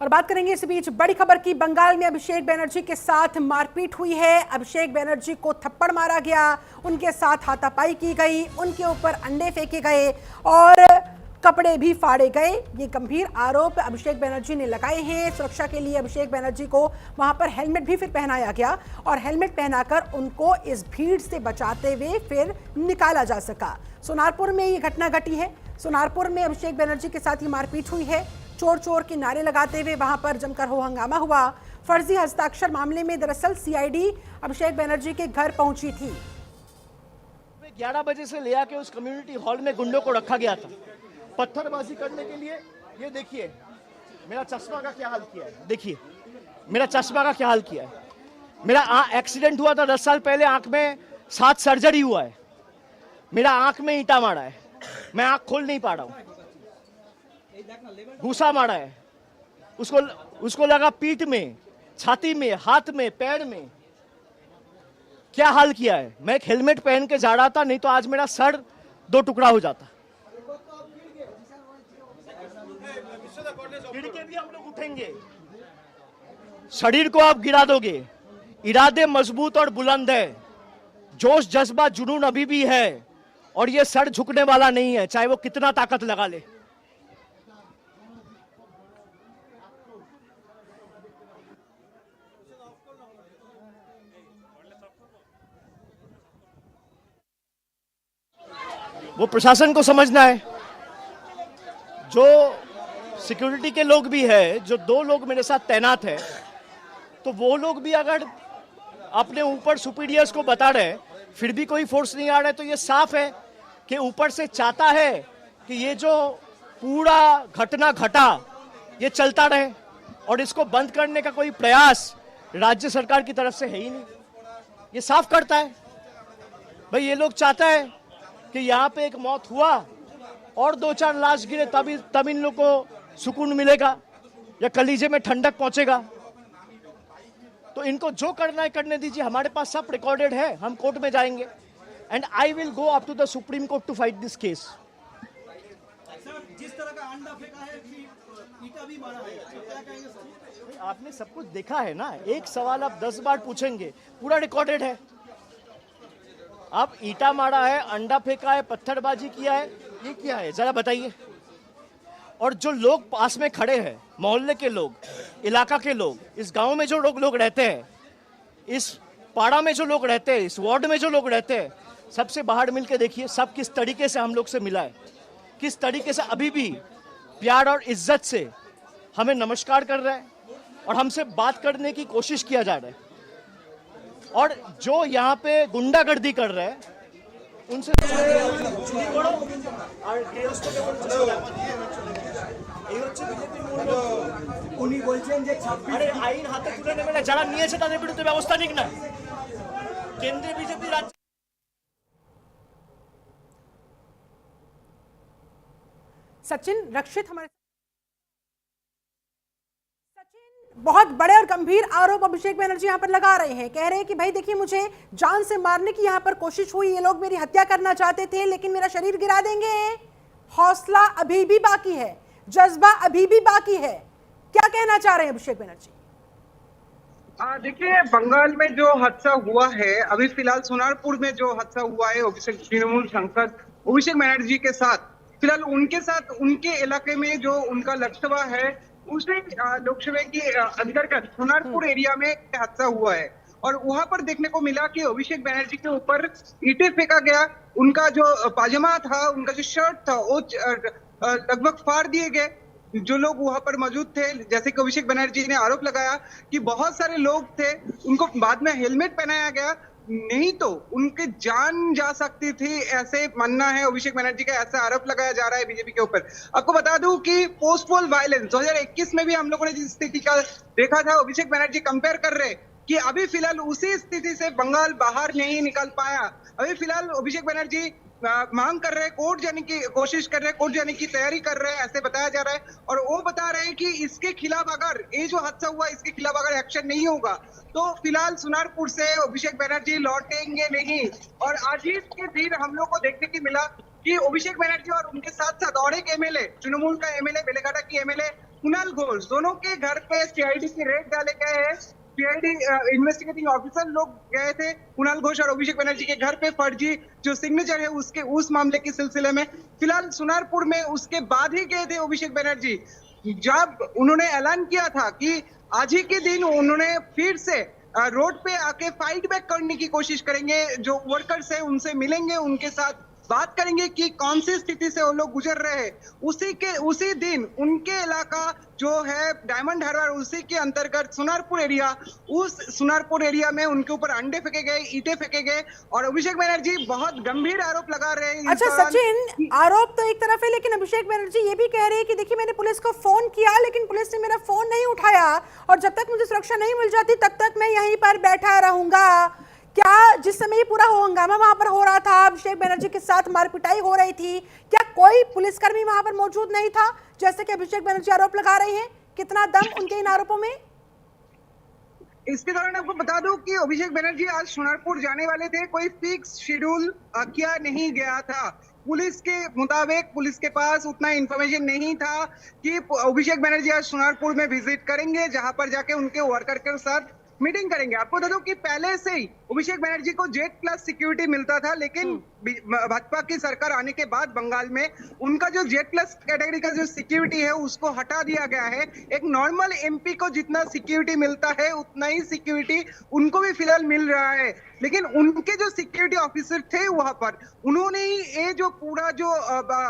और बात करेंगे इस बीच बड़ी खबर की। बंगाल में अभिषेक बनर्जी के साथ मारपीट हुई है। अभिषेक बनर्जी को थप्पड़ मारा गया, उनके साथ हाथापाई की गई, उनके ऊपर अंडे फेंके गए और कपड़े भी फाड़े गए। ये गंभीर आरोप अभिषेक बनर्जी ने लगाए हैं। सुरक्षा के लिए अभिषेक बनर्जी को वहां पर हेलमेट भी फिर पहनाया गया और हेलमेट पहनाकर उनको इस भीड़ से बचाते हुए फिर निकाला जा सका। सोनारपुर में ये घटना घटी है। सोनारपुर में अभिषेक बनर्जी के साथ ही मारपीट हुई है। चोर चोर के नारे लगाते हुए वहां पर जमकर हो हंगामा हुआ। फर्जी हस्ताक्षर मामले में दरअसल सीआईडी अभिषेक बनर्जी के घर पहुंची थी। 11 बजे से ले आके उस कम्युनिटी हॉल में गुंडों को रखा गया था पत्थरबाजी करने के लिए। ये देखिए मेरा चश्मा का क्या हाल किया है, देखिए मेरा चश्मा का क्या हाल किया है। मेरा एक्सीडेंट हुआ था 10 साल पहले, आंख में 7 सर्जरी हुआ है। मेरा आंख में ईंटा मारा है, मैं आंख खोल नहीं पा रहा हूं। घूसा मारा है, उसको लगा पीठ में, छाती में, हाथ में, पैर में। क्या हाल किया है। मैं एक हेलमेट पहन के जा रहा था, नहीं तो आज मेरा सर 2 टुकड़ा हो जाता। गिर के भी हम लोग उठेंगे, शरीर को आप गिरा दोगे। इरादे मजबूत और बुलंद है, जोश जज्बा जुनून अभी भी है और ये सर झुकने वाला नहीं है, चाहे वो कितना ताकत लगा ले। वो प्रशासन को समझना है। जो सिक्योरिटी के लोग भी है, जो 2 लोग मेरे साथ तैनात है, तो वो लोग भी अगर अपने ऊपर सुपीरियर्स को बता रहे फिर भी कोई फोर्स नहीं आ रहा है, तो ये साफ है कि ऊपर से चाहता है कि ये जो पूरा घटना घटा ये चलता रहे और इसको बंद करने का कोई प्रयास राज्य सरकार की तरफ से है ही नहीं। ये साफ करता है भाई, ये लोग चाहता है कि यहाँ पे एक मौत हुआ और 2-4 लाश गिरे, तब इन लोग को सुकून मिलेगा या कलीजे में ठंडक पहुंचेगा। तो इनको जो करना है करने दीजिए, हमारे पास सब रिकॉर्डेड है, हम कोर्ट में जाएंगे and I will go up to the supreme court to fight this case. जिस तरह का अंडा फेंका है, ईंटा भी मारा है, क्या कहेंगे सर? आपने सब कुछ देखा है ना, एक सवाल आप 10 बार पूछेंगे, पूरा रिकॉर्डेड है। आप ईंटा मारा है, अंडा फेंका है, पत्थरबाजी किया है, ये क्या है जरा बताइए। और जो लोग पास में खड़े हैं, मोहल्ले के लोग, इलाका के लोग, इस गांव में जो लोग रहते हैं, इस पाड़ा में जो लोग रहते हैं, इस वार्ड में जो लोग रहते हैं, सबसे बाहर मिलके देखिए सब किस तरीके से हम लोग से मिला है, किस तरीके से अभी भी प्यार और इज्जत से हमें नमस्कार कर रहा है और हमसे बात करने की कोशिश किया जा रहा है। और जो यहाँ पे गुंडागर्दी कर रहे हैं उनसे উনি বলছেন যে 26 আরে আইন হাতে তুলে নেবে না, যারা নিয়েছে তাদের বিরুদ্ধে ব্যবস্থা নিক না। কেন্দ্রে বিজেপি রাজ্য सचिन रक्षित हमारे बहुत बड़े और गंभीर आरोप अभिषेक बनर्जी यहां पर लगा रहे हैं। कह रहे हैं कि भाई देखिए, मुझे जान से मारने की यहां पर कोशिश हुई, ये लोग मेरी हत्या करना चाहते थे लेकिन मेरा शरीर गिरा देंगे। हौसला अभी भी बाकी है, जज्बा अभी भी बाकी है। क्या कहना चाह रहे हैं अभिषेक बनर्जी? देखिए, बंगाल में जो हादसा हुआ है, अभी फिलहाल सोनारपुर में जो हादसा हुआ है अभिषेक तृणमूल सांसद अभिषेक बनर्जी के साथ, फिलहाल उनके साथ उनके इलाके में जो उनका लोकसभा है उसे लोकसभा की अंतर्गत सोनारपुर एरिया में हादसा हुआ है और वहां पर देखने को मिला कि अभिषेक बनर्जी के ऊपर ईंटें फेंका गया। उनका जो पायजामा था, उनका जो शर्ट था, वो लगभग फाड़ दिए गए। जो लोग वहां पर मौजूद थे, जैसे कि अभिषेक बनर्जी ने आरोप लगाया कि बहुत सारे लोग थे, उनको बाद में हेलमेट पहनाया गया, नहीं तो उनकी जान जा सकती थी, ऐसे मानना है अभिषेक बनर्जी का। ऐसा आरोप लगाया जा रहा है बीजेपी के ऊपर। आपको बता दूं कि पोस्ट पोल वायलेंस 2021 में भी हम लोगों ने जिस स्थिति का देखा था, अभिषेक बनर्जी कंपेयर कर रहे कि अभी फिलहाल उसी स्थिति से बंगाल बाहर नहीं निकल पाया। अभी फिलहाल अभिषेक बनर्जी मांग कर रहे हैं, कोर्ट जाने की कोशिश कर रहे हैं, कोर्ट जाने की तैयारी कर रहे हैं, ऐसे बताया जा रहा है। और वो बता रहे हैं कि इसके खिलाफ अगर ये जो हादसा हुआ इसके खिलाफ अगर एक्शन नहीं होगा तो फिलहाल सोनारपुर से अभिषेक बनर्जी लौटेंगे नहीं। और आज ही के दिन हम लोग को देखने की मिला कि अभिषेक बनर्जी और उनके साथ साथ और एक एमएलए, तृणमूल का एमएलए, बेलेघाटा की एमएलए कुणाल घोष, दोनों के घर पे सीआईडी की रेड डाले गए हैं। सीआईडी इन्वेस्टिगेटिंग ऑफिसर लोग गए थे कुणाल घोष और अभिषेक बनर्जी के घर पे फर्जी जो सिग्नेचर है उसके उस मामले के सिलसिले में। फिलहाल सुनारपुर में उसके बाद ही गए थे अभिषेक बनर्जी, जब उन्होंने ऐलान किया था कि आज ही के दिन उन्होंने फिर से रोड पे आके फाइट बैक करने की कोशिश करेंगे। जो वर्कर्स है उनसे मिलेंगे, उनके साथ बात करेंगे कि कौन सी स्थिति से वो लोग गुजर रहे हैं। उसी दिन उनके इलाका जो है डायमंड हार्बर, उसी के अंतर्गत सुनारपुर एरिया, उस सुनारपुर एरिया में उनके ऊपर अंडे फेंके गए, ईंटें फेंके गए और अभिषेक बनर्जी बहुत गंभीर आरोप लगा रहे हैं। अच्छा सचिन, आरोप तो एक तरफ है, लेकिन अभिषेक बनर्जी ये भी कह रहे हैं कि देखिए मैंने पुलिस को फोन किया लेकिन पुलिस ने मेरा फोन नहीं उठाया और जब तक मुझे सुरक्षा नहीं मिल जाती तब तक मैं यहीं पर बैठा रहूंगा। क्या जिस समय ये पूरा हंगामा वहां पर हो रहा था, अभिषेक बनर्जी के साथ मारपिटाई हो रही थी, क्या कोई पुलिसकर्मी वहां पर मौजूद नहीं था जैसे कि अभिषेक बनर्जी आरोप लगा रहे हैं? कितना दम उनके इन आरोपों में? इसके दौरान आपको बता दूं कि अभिषेक बनर्जी आज सुनारपुर जाने वाले थे, कोई फिक्स शेड्यूल किया नहीं गया था। पुलिस के मुताबिक पुलिस के पास उतना इंफॉर्मेशन नहीं था कि अभिषेक बनर्जी आज सुनारपुर में विजिट करेंगे, जहां पर जाके उनके वर्कर के साथ मीटिंग करेंगे। आपको बता दूं कि पहले से ही अभिषेक बनर्जी को जेड प्लस सिक्योरिटी मिलता था, लेकिन भाजपा की सरकार आने के बाद बंगाल में उनका जो जेड प्लस कैटेगरी का जो सिक्योरिटी है उसको हटा दिया गया है। एक नॉर्मल एमपी को जितना सिक्योरिटी मिलता है उतना ही सिक्योरिटी उनको भी फिलहाल मिल रहा है। लेकिन उनके जो सिक्योरिटी ऑफिसर थे वहां पर, उन्होंने ही ये जो पूरा जो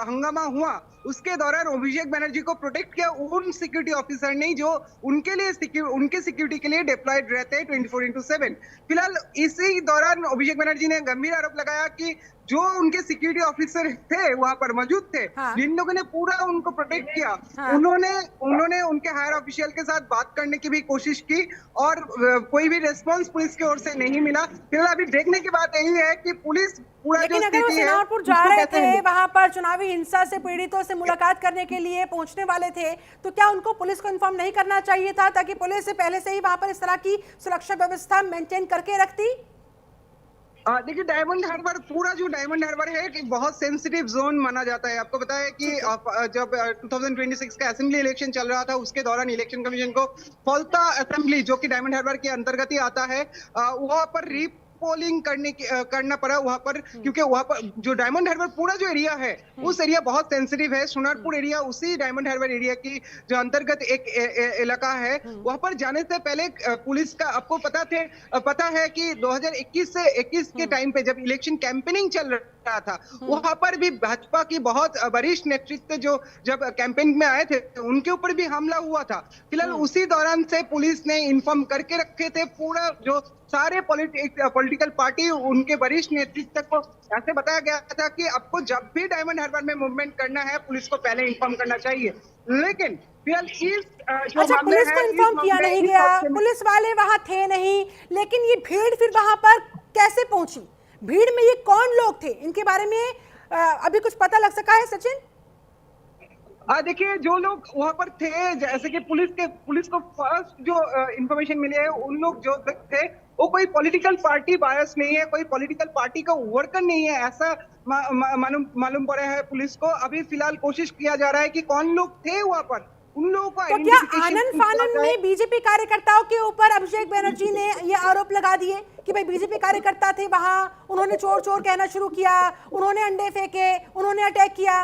हंगामा हुआ उसके दौरान अभिषेक बनर्जी को प्रोटेक्ट किया उन सिक्योरिटी ऑफिसर ने जो उनके सिक्योरिटी के लिए डिप्लॉयड रहते हैं 24/7। फिलहाल इसी दौरान अभिषेक बनर्जी ने गंभीर आरोप लगाया कि जो उनके सिक्योरिटी ऑफिसर थे वहां पर मौजूद थे, जिन लोगों ने पूरा उनको प्रोटेक्ट किया, उन्होंने उनके हायर ऑफिशियल के साथ बात करने की भी कोशिश की और कोई भी रिस्पांस पुलिस की ओर से नहीं मिला। फिलहाल अभी देखने की बात यही है कि पुलिस पूरा लेकिन अगर वो सुनारपुर जा रहे थे, वहां पर चुनावी हिंसा से पीड़ितों से मुलाकात करने के लिए पहुंचने वाले थे, तो क्या उनको पुलिस को इन्फॉर्म नहीं करना चाहिए था ताकि पुलिस से पहले से ही वहां पर इस तरह की सुरक्षा व्यवस्था मेंटेन करके रखती? देखिए डायमंड हार्बर, पूरा जो डायमंड हार्बर है कि बहुत सेंसिटिव जोन माना जाता है। आपको पता है कि जब 2026 का असेंबली इलेक्शन चल रहा था उसके दौरान इलेक्शन कमीशन को फलता असेंबली जो कि डायमंड हार्बर के अंतर्गत ही आता है, वहां पर पोलिंग करना पड़ा वहां पर, क्योंकि वहां पर जो डायमंड हार्बर पूरा जो एरिया है उस एरिया बहुत सेंसिटिव है। सुनारपुर एरिया उसी डायमंड हार्बर एरिया की जो अंतर्गत एक इलाका है, वहां पर जाने से पहले पुलिस का आपको पता है कि 2021 से 21 के टाइम पे जब इलेक्शन कैंपेनिंग चल रहा था वहां पर भी भाजपा की बहुत वरिष्ठ नेतृत्व जो जब कैंपेन में आए थे उनके ऊपर भी हमला हुआ था। फिलहाल उसी दौरान से पुलिस ने इन्फॉर्म करके रखे थे, पूरा जो सारे पॉलिटिकल पार्टी उनके वरिष्ठ नेतृत्व को ऐसे बताया गया था कि आपको जब भी डायमंड हार्बर में मूवमेंट करना है पुलिस को पहले इन्फॉर्म करना चाहिए। लेकिन फिलहाल अच्छा, पुलिस को इन्फॉर्म किया नहीं गया, पुलिस वाले वहां थे नहीं, लेकिन ये भीड़ फिर वहां पर कैसे पहुंची? भीड़ में ये कौन लोग थे, इनके बारे में अभी कुछ पता लग सका है सचिन? देखिए जो लोग वहां पर थे, जैसे कि पुलिस को फर्स्ट जो इंफॉर्मेशन मिली है, उन लोग जो थे वो कोई पॉलिटिकल पार्टी बायस नहीं है, कोई पॉलिटिकल पार्टी का वर्कर नहीं है, ऐसा मालूम पड़ा है पुलिस को। अभी फिलहाल कोशिश किया जा रहा है कि कौन लोग थे वहां पर, उन लोगों को। तो क्या आनन फानन में बीजेपी कार्यकर्ताओं के ऊपर अभिषेक बनर्जी ने ये आरोप लगा दिए कि भाई बीजेपी कार्यकर्ता थे वहां, उन्होंने चोर चोर कहना शुरू किया, उन्होंने अंडे फेंके, उन्होंने अटैक किया?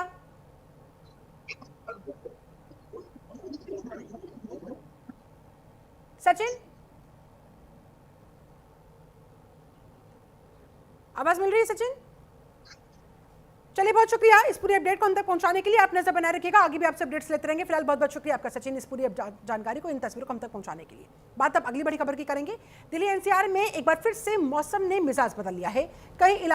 सचिन, आवाज मिल रही है सचिन? चलिए, बहुत शुक्रिया इस पूरी अपडेट को हम तक पहुंचाने के लिए। आप नजर बनाए रखिएगा, आगे भी आपसे अपडेट्स लेते रहेंगे। फिलहाल बहुत बहुत शुक्रिया आपका सचिन, इस पूरी जानकारी को, इन तस्वीरों को हम तक पहुंचाने के लिए। बात अब अगली बड़ी खबर की करेंगे। दिल्ली एनसीआर में एक बार फिर से मौसम ने मिजाज बदल लिया है। कई